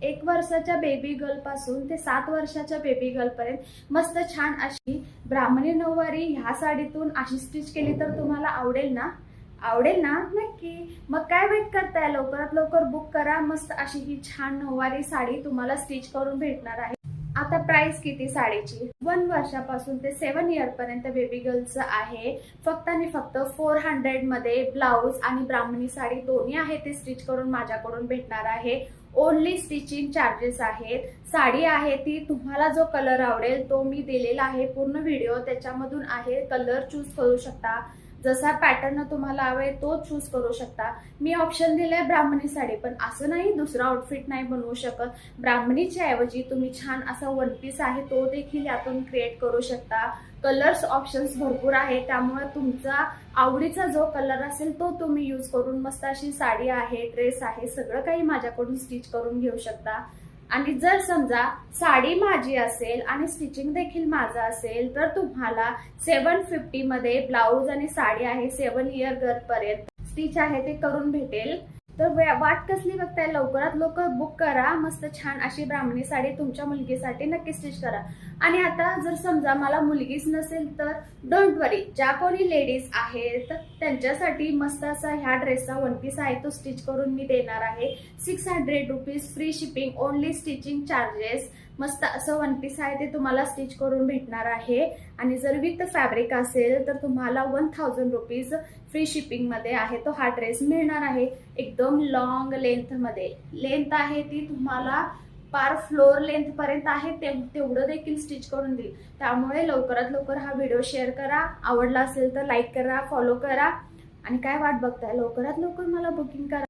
1 वर्षाच्या baby girl पासून ते 7 वर्षाच्या बेबी गर्ल पर्यंत मस्त छान अशी ब्राह्मणी नऊवारी ह्या साडीतून अशी स्टिच केली तर तुम्हाला आवडेल ना? आवडेल ना? नक्की. मग काय वेट करताय, लवकरात लवकर बुक करा. मस्त अशी ही छान नऊवारी साडी तुम्हाला स्टिच करून भेटणार आहे. आता प्राइस किती साडीची? 1 वर्षापासून ते 7 इयर पर्यंत बेबी गर्लचं आहे. फक्त आणि फक्त 400 मध्ये ब्लाउज आणि ब्राह्मणी साडी दोन्ही आहे ते स्टिच करून माझ्याकडून भेटणार आहे. ओनली स्टिचिंग चार्जेस आहेत. साडी आहे ती तुम्हाला जो कलर आवडेल तो मी दिलेला आहे पूर्ण व्हिडिओ त्याच्यामधून आहे. कलर चूज करू शकता, जसा पॅटर्न तुम्हाला हवे तो चूज करू शकता. मी ऑप्शन दिले ब्राह्मणी साडी, पण असं नाही दुसरा आउटफिट नाही बनवू शकत. ब्राह्मणीच्या ऐवजी तुम्ही छान असा वन पीस आहे तो देखील यातून क्रिएट करू शकता. कलर्स ऑप्शन्स भरपूर आहे, त्यामुळे तुमचा आवडीचा जो कलर असेल तो तुम्ही यूज करून मस्त अशी साडी आहे, ड्रेस आहे, सगळं काही माझ्याकडून स्टिच करून घेऊ शकता. आणि जर समजा साडी माझी असेल आणि स्टिचिंग देखील माझं असेल तर तुम्हाला 750 मध्ये ब्लाउज आणि साडी आहे 7 इयर गर्ल पर्यंत स्टिच आहे ते करून भेटेल. तर वाट कसली बघताय, लवकरात लवकर बुक करा. मस्त छान अशी ब्राह्मणी साडी तुमच्या मुलगीसाठी नक्की स्टिच करा. आणि आता जर समजा मला मुलगीच नसेल तर डोंट वरी, ज्या कोणी लेडीज आहेत त्यांच्यासाठी मस्त असा ह्या ड्रेसचा वन पीस आहे तो स्टिच करून मी देणार आहे. 600 rupees free shipping, only stitching charges. मस्त असं वन पीस आहे ते तुम्हाला स्टिच करून भेटणार आहे. आणि जर विथ फॅब्रिक असेल तर तुम्हाला 1000 रुपीज फ्री शिपिंग मध्ये आहे तो हा ड्रेस मिळणार आहे. एकदम लॉंग लेंथ मध्ये, लेंथ आहे ती तुम्हाला पार फ्लोर लेंथ पर्यंत आहे तेवढं देखील स्टिच करून देईल. त्यामुळे लवकरात लवकर हा व्हिडिओ शेअर करा. आवडला असेल तर लाईक करा, फॉलो करा. आणि काय वाट बघताय, लवकरात लवकर मला बुकिंग करा.